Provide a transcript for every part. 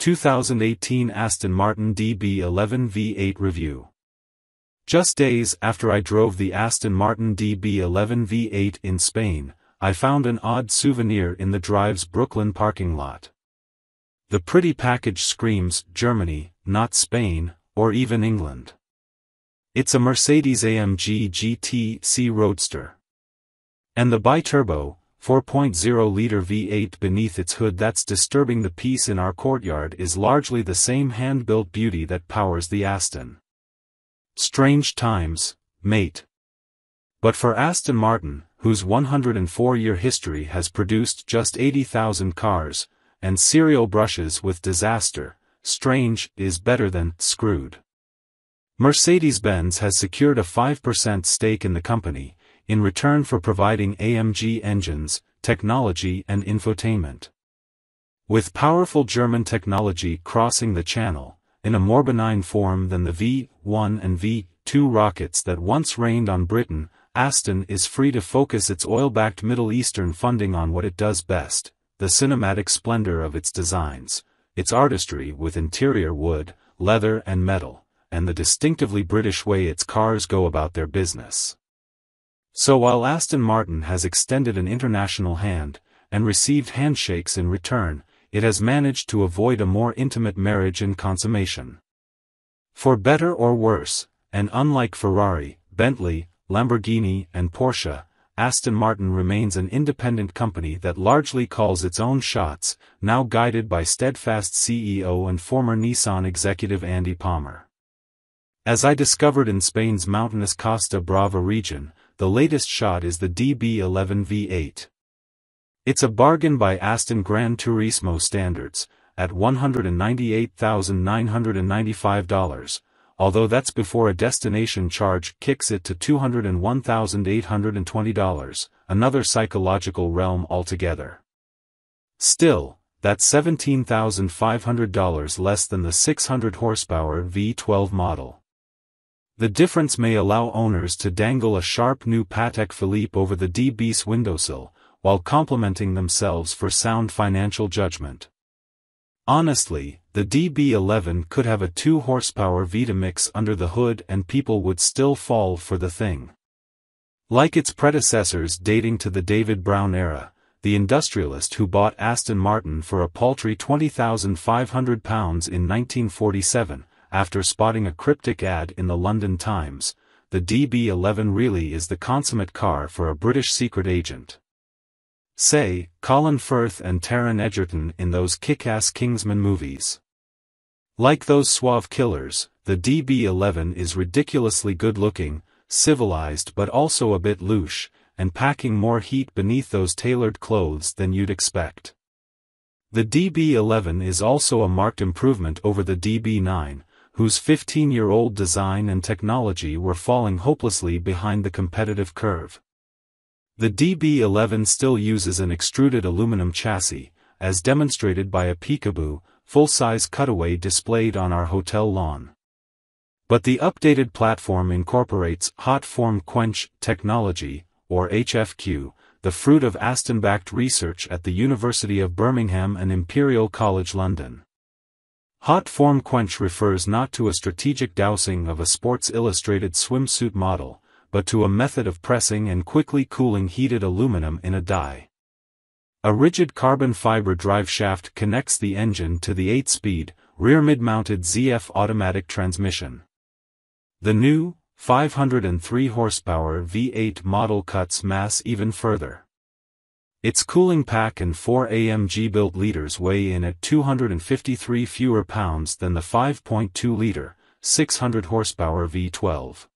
2018 Aston Martin DB11 V8 Review. Just days after I drove the Aston Martin DB11 V8 in Spain, I found an odd souvenir in the drive's Brooklyn parking lot. The pretty package screams Germany, not Spain, or even England. It's a Mercedes-AMG GT-C Roadster. And the bi-turbo, 4.0-liter V8 beneath its hood that's disturbing the peace in our courtyard is largely the same hand-built beauty that powers the Aston. Strange times, mate. But for Aston Martin, whose 104-year history has produced just 80,000 cars, and serial brushes with disaster, strange is better than screwed. Mercedes-Benz has secured a 5% stake in the company, in return for providing AMG engines, technology and infotainment. With powerful German technology crossing the channel, in a more benign form than the V1 and V2 rockets that once reigned on Britain, Aston is free to focus its oil-backed Middle Eastern funding on what it does best, the cinematic splendor of its designs, its artistry with interior wood, leather and metal, and the distinctively British way its cars go about their business. So while Aston Martin has extended an international hand, and received handshakes in return, it has managed to avoid a more intimate marriage and consummation. For better or worse, and unlike Ferrari, Bentley, Lamborghini and Porsche, Aston Martin remains an independent company that largely calls its own shots, now guided by steadfast CEO and former Nissan executive Andy Palmer. As I discovered in Spain's mountainous Costa Brava region, the latest shot is the DB11 V8. It's a bargain by Aston Gran Turismo standards, at $198,995, although that's before a destination charge kicks it to $201,820, another psychological realm altogether. Still, that's $17,500 less than the 600 horsepower V12 model. The difference may allow owners to dangle a sharp new Patek Philippe over the DB's windowsill, while complimenting themselves for sound financial judgment. Honestly, the DB11 could have a 2-horsepower Vitamix under the hood and people would still fall for the thing. Like its predecessors dating to the David Brown era, the industrialist who bought Aston Martin for a paltry £20,500 in 1947, after spotting a cryptic ad in the London Times, the DB11 really is the consummate car for a British secret agent. Say, Colin Firth and Taron Egerton in those kick-ass Kingsman movies. Like those suave killers, the DB11 is ridiculously good-looking, civilized but also a bit louche, and packing more heat beneath those tailored clothes than you'd expect. The DB11 is also a marked improvement over the DB9, whose 15-year-old design and technology were falling hopelessly behind the competitive curve. The DB11 still uses an extruded aluminum chassis, as demonstrated by a peekaboo, full-size cutaway displayed on our hotel lawn. But the updated platform incorporates hot form quench technology, or HFQ, the fruit of Aston-backed research at the University of Birmingham and Imperial College London. Hot form quench refers not to a strategic dousing of a Sports Illustrated swimsuit model, but to a method of pressing and quickly cooling heated aluminum in a die. A rigid carbon fiber drive shaft connects the engine to the 8-speed, rear mid-mounted ZF automatic transmission. The new, 503 horsepower V8 model cuts mass even further. Its cooling pack and 4 AMG-built liters weigh in at 253 fewer pounds than the 5.2-liter, 600 horsepower V12.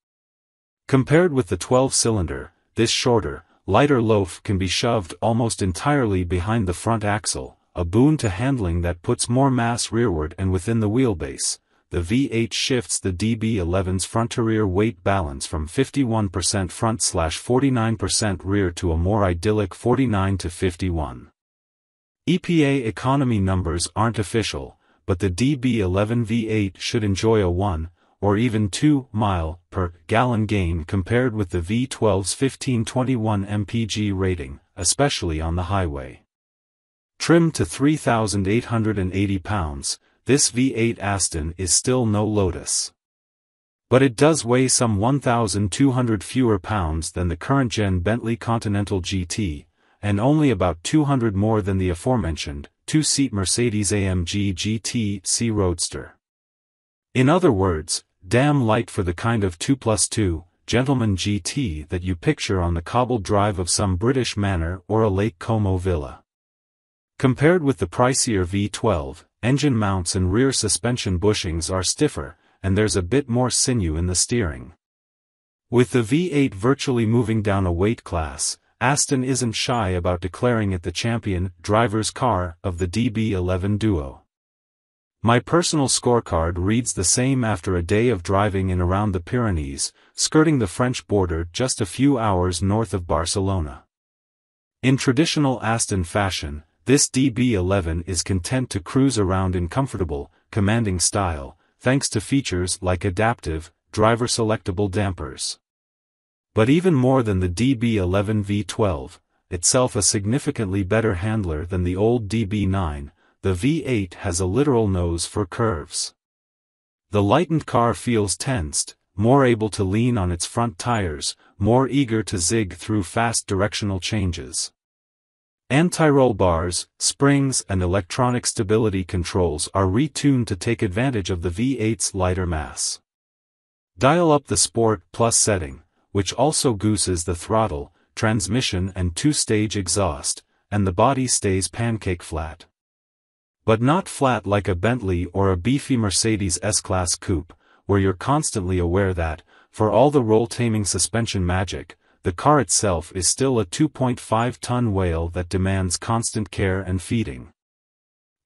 Compared with the 12-cylinder, this shorter, lighter loaf can be shoved almost entirely behind the front axle, a boon to handling that puts more mass rearward and within the wheelbase. The V8 shifts the DB11's front-to-rear weight balance from 51% front/49% rear to a more idyllic 49-51. EPA economy numbers aren't official, but the DB11 V8 should enjoy a 1, or even 2, mile-per-gallon gain compared with the V12's 1521 mpg rating, especially on the highway. Trimmed to 3,880 pounds, this V8 Aston is still no Lotus. But it does weigh some 1,200 fewer pounds than the current-gen Bentley Continental GT, and only about 200 more than the aforementioned, two-seat Mercedes-AMG GT-C Roadster. In other words, damn light for the kind of 2+2, gentleman GT that you picture on the cobbled drive of some British manor or a Lake Como villa. Compared with the pricier V12, engine mounts and rear suspension bushings are stiffer, and there's a bit more sinew in the steering. With the V8 virtually moving down a weight class, Aston isn't shy about declaring it the champion driver's car of the DB11 duo. My personal scorecard reads the same after a day of driving in around the Pyrenees, skirting the French border just a few hours north of Barcelona. In traditional Aston fashion, this DB11 is content to cruise around in comfortable, commanding style, thanks to features like adaptive, driver-selectable dampers. But even more than the DB11 V12, itself a significantly better handler than the old DB9, the V8 has a literal nose for curves. The lightened car feels tensed, more able to lean on its front tires, more eager to zig through fast directional changes. Anti-roll bars, springs and electronic stability controls are retuned to take advantage of the V8's lighter mass. Dial up the Sport Plus setting, which also gooses the throttle, transmission and two-stage exhaust, and the body stays pancake flat. But not flat like a Bentley or a beefy Mercedes S-Class coupe, where you're constantly aware that, for all the roll-taming suspension magic, the car itself is still a 2.5-ton whale that demands constant care and feeding.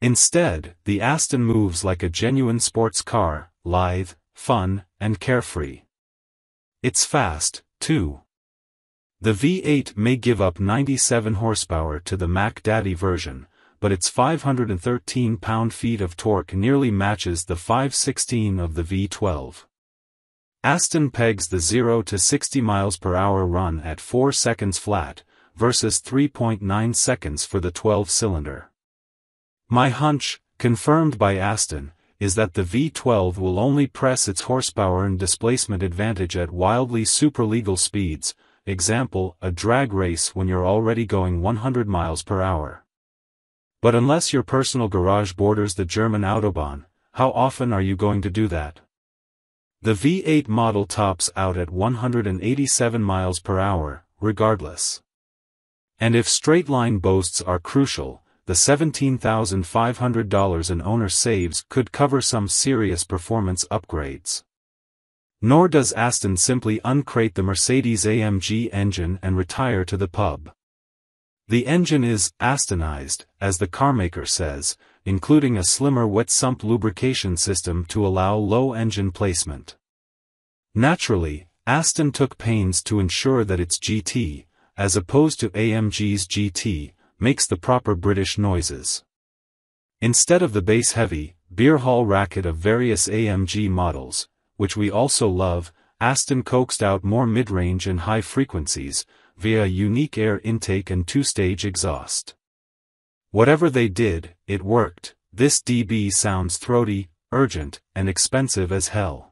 Instead, the Aston moves like a genuine sports car, lithe, fun, and carefree. It's fast, too. The V8 may give up 97 horsepower to the Mac Daddy version, but its 513 pound-feet of torque nearly matches the 516 of the V12. Aston pegs the 0 to 60 miles per hour run at 4 seconds flat, versus 3.9 seconds for the 12-cylinder. My hunch, confirmed by Aston, is that the V12 will only press its horsepower and displacement advantage at wildly superlegal speeds, example, a drag race when you're already going 100 miles per hour. But unless your personal garage borders the German Autobahn, how often are you going to do that? The V8 model tops out at 187 miles per hour, regardless. And if straight-line boasts are crucial, the $17,500 an owner saves could cover some serious performance upgrades. Nor does Aston simply uncrate the Mercedes-AMG engine and retire to the pub. The engine is Astonized, as the carmaker says, including a slimmer wet sump lubrication system to allow low engine placement. Naturally, Aston took pains to ensure that its GT, as opposed to AMG's GT, makes the proper British noises. Instead of the bass-heavy, beer hall racket of various AMG models, which we also love, Aston coaxed out more mid-range and high frequencies, via a unique air intake and two-stage exhaust. Whatever they did, it worked. This DB sounds throaty, urgent, and expensive as hell.